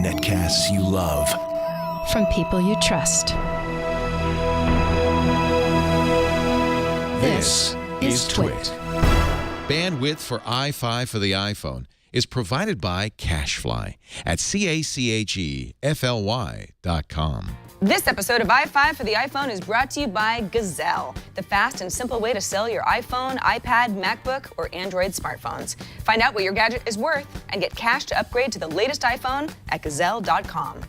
Netcasts you love. From people you trust. This is Twit. Bandwidth for iFive for the iPhone is provided by CacheFly at CacheFly.com. This episode of iFive for the iPhone is brought to you by Gazelle, the fast and simple way to sell your iPhone, iPad, MacBook, or Android smartphones. Find out what your gadget is worth and get cash to upgrade to the latest iPhone at Gazelle.com.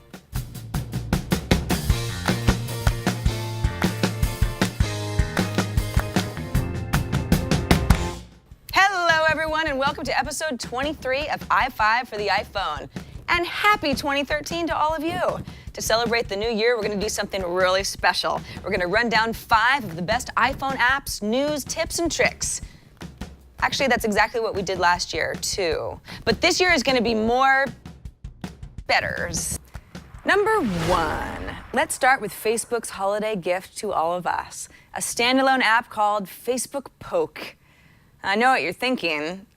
Hello, everyone, and welcome to episode 23 of iFive for the iPhone. And happy 2013 to all of you. To celebrate the new year, we're going to do something really special. We're going to run down 5 of the best iPhone apps, news, tips, and tricks. Actually, that's exactly what we did last year, too. But this year is going to be more betters. Number 1, let's start with Facebook's holiday gift to all of us, a standalone app called Facebook Poke. I know what you're thinking.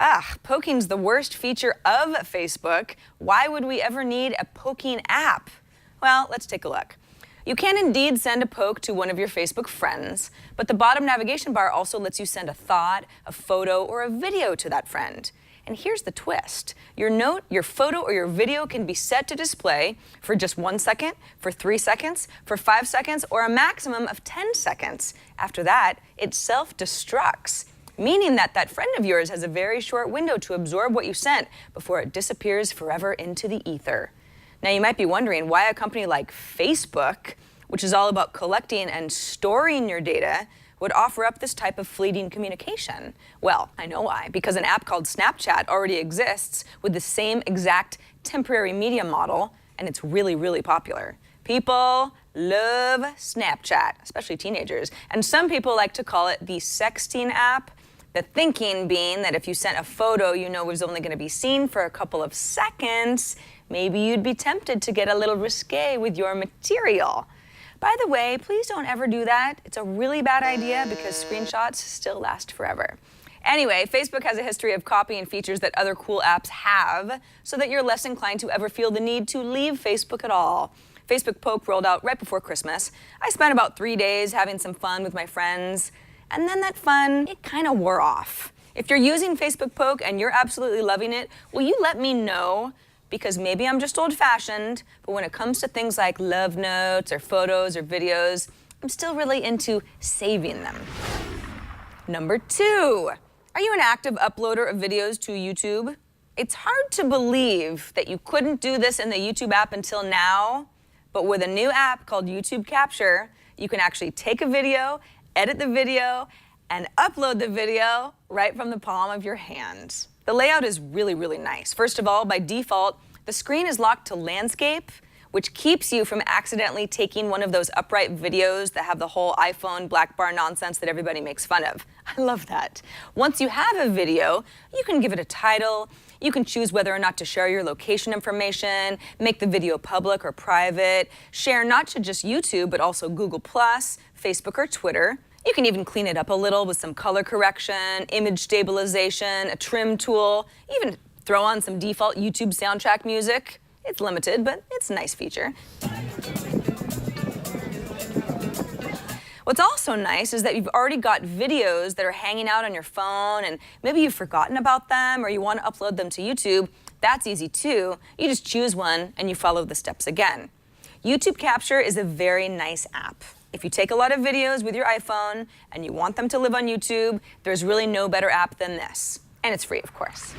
Poking's the worst feature of Facebook. Why would we ever need a poking app? Well, let's take a look. You can indeed send a poke to one of your Facebook friends, but the bottom navigation bar also lets you send a thought, a photo, or a video to that friend. And here's the twist. Your note, your photo, or your video can be set to display for just 1 second, for 3 seconds, for 5 seconds, or a maximum of 10 seconds. After that, it self-destructs, meaning that that friend of yours has a very short window to absorb what you sent before it disappears forever into the ether. Now, you might be wondering why a company like Facebook, which is all about collecting and storing your data, would offer up this type of fleeting communication. Well, I know why. Because an app called Snapchat already exists with the same exact temporary media model, and it's really, really popular. People love Snapchat, especially teenagers. And some people like to call it the sexting app. The thinking being that if you sent a photo you know was only going to be seen for a couple of seconds, maybe you'd be tempted to get a little risque with your material. By the way, please don't ever do that. It's a really bad idea because screenshots still last forever. Anyway, Facebook has a history of copying features that other cool apps have so that you're less inclined to ever feel the need to leave Facebook at all. Facebook Poke rolled out right before Christmas. I spent about 3 days having some fun with my friends, and then that fun, it kind of wore off. If you're using Facebook Poke and you're absolutely loving it, will you let me know? Because maybe I'm just old-fashioned, but when it comes to things like love notes or photos or videos, I'm still really into saving them. Number 2, are you an active uploader of videos to YouTube? It's hard to believe that you couldn't do this in the YouTube app until now, but with a new app called YouTube Capture, you can actually take a video, edit the video, and upload the video right from the palm of your hand. The layout is really, really nice. First of all, by default, the screen is locked to landscape, which keeps you from accidentally taking one of those upright videos that have the whole iPhone black bar nonsense that everybody makes fun of. I love that. Once you have a video, you can give it a title, you can choose whether or not to share your location information, make the video public or private, share not to just YouTube, but also Google+, Facebook, or Twitter. You can even clean it up a little with some color correction, image stabilization, a trim tool, even throw on some default YouTube soundtrack music. It's limited, but it's a nice feature. What's also nice is that you've already got videos that are hanging out on your phone and maybe you've forgotten about them or you want to upload them to YouTube. That's easy too. You just choose one and you follow the steps again. YouTube Capture is a very nice app. If you take a lot of videos with your iPhone and you want them to live on YouTube, there's really no better app than this. And it's free, of course.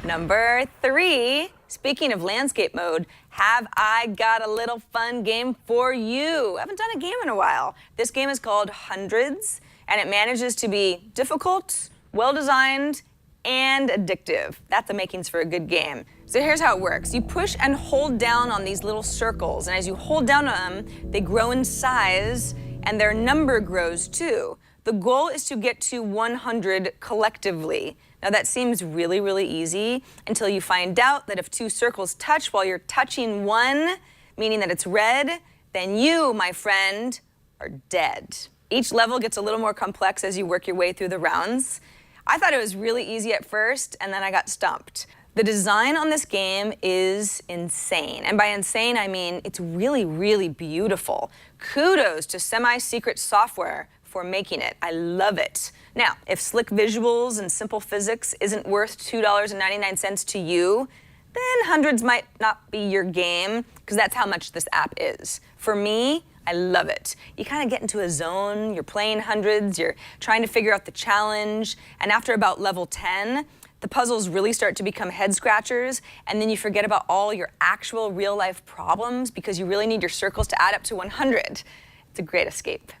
Number 3, speaking of landscape mode, have I got a little fun game for you. I haven't done a game in a while. This game is called Hundreds, and it manages to be difficult, well-designed, and addictive. That's the makings for a good game. So here's how it works. You push and hold down on these little circles, and as you hold down on them, they grow in size, and their number grows too. The goal is to get to 100 collectively. Now that seems really, really easy until you find out that if 2 circles touch while you're touching one, meaning that it's red, then you, my friend, are dead. Each level gets a little more complex as you work your way through the rounds. I thought it was really easy at first, and then I got stumped. The design on this game is insane. And by insane, I mean it's really, really beautiful. Kudos to Semi-Secret Software for making it. I love it. Now, if slick visuals and simple physics isn't worth $2.99 to you, then hundreds might not be your game, because that's how much this app is. For me, I love it. You kind of get into a zone, you're playing hundreds, you're trying to figure out the challenge, and after about level 10, the puzzles really start to become head scratchers, and then you forget about all your actual real life problems because you really need your circles to add up to 100. It's a great escape.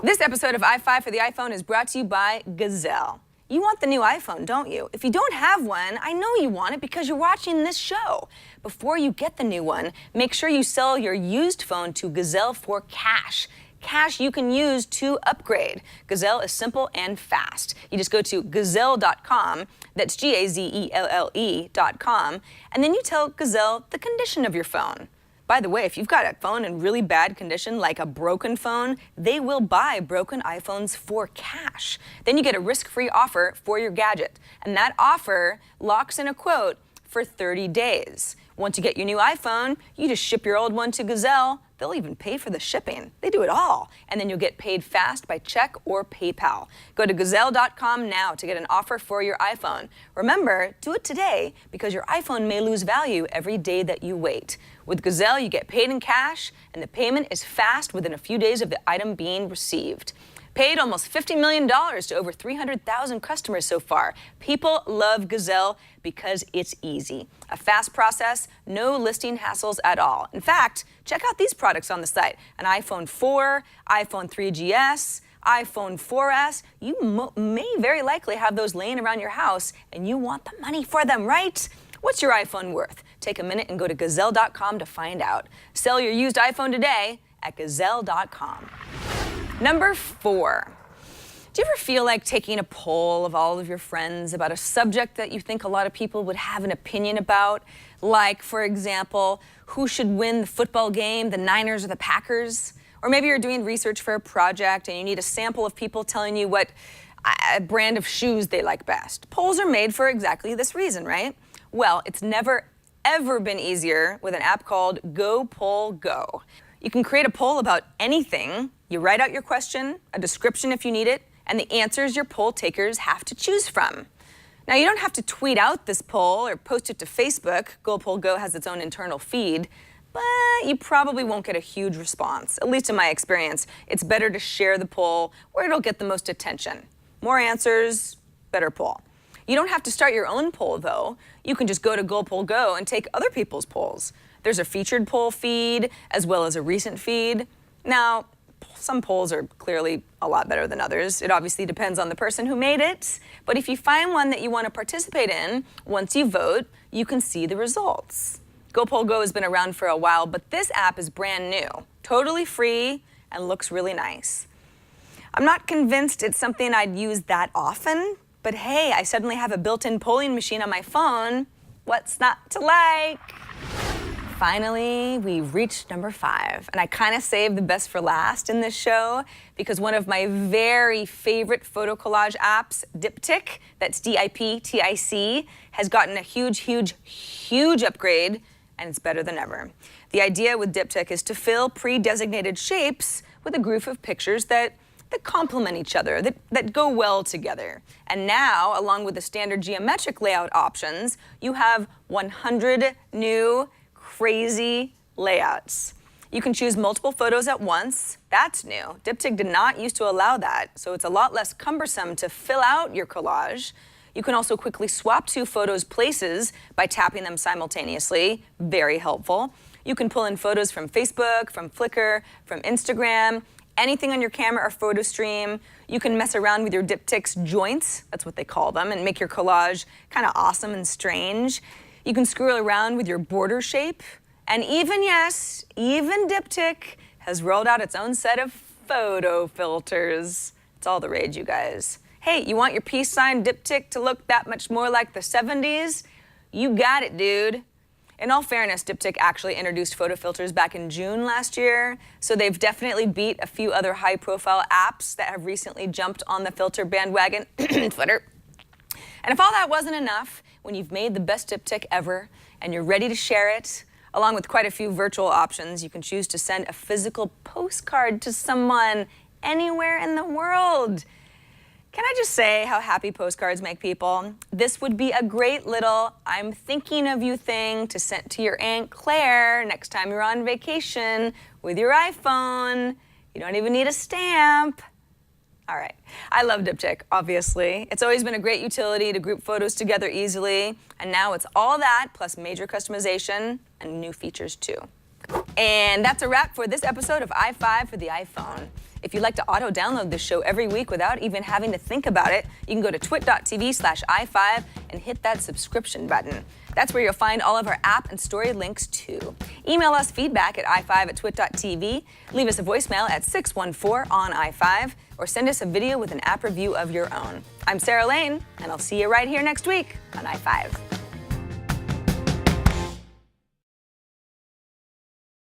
This episode of iFive for the iPhone is brought to you by Gazelle. You want the new iPhone, don't you? If you don't have one, I know you want it because you're watching this show. Before you get the new one, make sure you sell your used phone to Gazelle for cash. Cash you can use to upgrade. Gazelle is simple and fast. You just go to gazelle.com, that's Gazelle.com, and then you tell Gazelle the condition of your phone. By the way, if you've got a phone in really bad condition, like a broken phone, they will buy broken iPhones for cash. Then you get a risk-free offer for your gadget, and that offer locks in a quote for 30 days. Once you get your new iPhone, you just ship your old one to Gazelle. They'll even pay for the shipping. They do it all. And then you'll get paid fast by check or PayPal. Go to Gazelle.com now to get an offer for your iPhone. Remember, do it today because your iPhone may lose value every day that you wait. With Gazelle, you get paid in cash, and the payment is fast within a few days of the item being received. Paid almost $50 million to over 300,000 customers so far. People love Gazelle because it's easy. A fast process, no listing hassles at all. In fact, check out these products on the site. An iPhone 4, iPhone 3GS, iPhone 4S. You may very likely have those laying around your house, and you want the money for them, right? What's your iPhone worth? Take a minute and go to Gazelle.com to find out. Sell your used iPhone today at Gazelle.com. Number 4. Do you ever feel like taking a poll of all of your friends about a subject that you think a lot of people would have an opinion about? Like, for example, who should win the football game, the Niners or the Packers? Or maybe you're doing research for a project and you need a sample of people telling you what brand of shoes they like best. Polls are made for exactly this reason, right? Well, it's never, ever been easier with an app called GoPollGo. You can create a poll about anything. You write out your question, a description if you need it, and the answers your poll takers have to choose from. Now, you don't have to tweet out this poll or post it to Facebook. GoPollGo has its own internal feed, but you probably won't get a huge response. At least in my experience, it's better to share the poll where it'll get the most attention. More answers, better poll. You don't have to start your own poll, though. You can just go to GoPollGo and take other people's polls. There's a featured poll feed as well as a recent feed. Now, some polls are clearly a lot better than others. It obviously depends on the person who made it. But if you find one that you want to participate in, once you vote, you can see the results. GoPollGo has been around for a while, but this app is brand new, totally free, and looks really nice. I'm not convinced it's something I'd use that often, but hey, I suddenly have a built-in polling machine on my phone. What's not to like? Finally, we've reached number 5, and I kind of saved the best for last in this show because one of my very favorite photo collage apps, Diptic, that's D-I-P-T-I-C, has gotten a huge upgrade, and it's better than ever. The idea with Diptic is to fill pre-designated shapes with a group of pictures that complement each other, that go well together. And now, along with the standard geometric layout options, you have 100 new crazy layouts. You can choose multiple photos at once. That's new. Diptic did not used to allow that, so it's a lot less cumbersome to fill out your collage. You can also quickly swap 2 photos' places by tapping them simultaneously. Very helpful. You can pull in photos from Facebook, from Flickr, from Instagram, anything on your camera or photo stream. You can mess around with your Diptic's joints, that's what they call them, and make your collage kind of awesome and strange. You can screw around with your border shape. And even, yes, even Diptic has rolled out its own set of photo filters. It's all the rage, you guys. Hey, you want your peace sign Diptic to look that much more like the 70s? You got it, dude. In all fairness, Diptic actually introduced photo filters back in June last year, so they've definitely beat a few other high-profile apps that have recently jumped on the filter bandwagon, Twitter. And if all that wasn't enough, when you've made the best diptic ever and you're ready to share it. Along with quite a few virtual options, you can choose to send a physical postcard to someone anywhere in the world. Can I just say how happy postcards make people? This would be a great little I'm thinking of you thing to send to your Aunt Claire next time you're on vacation with your iPhone. You don't even need a stamp. All right. I love Diptic, obviously. It's always been a great utility to group photos together easily, and now it's all that plus major customization and new features too. And that's a wrap for this episode of iFive for the iPhone. If you'd like to auto-download this show every week without even having to think about it, you can go to twit.tv/iFive and hit that subscription button. That's where you'll find all of our app and story links too. Email us feedback at iFive@twit.tv, leave us a voicemail at 614-ON-iFive, or send us a video with an app review of your own. I'm Sarah Lane, and I'll see you right here next week on iFive.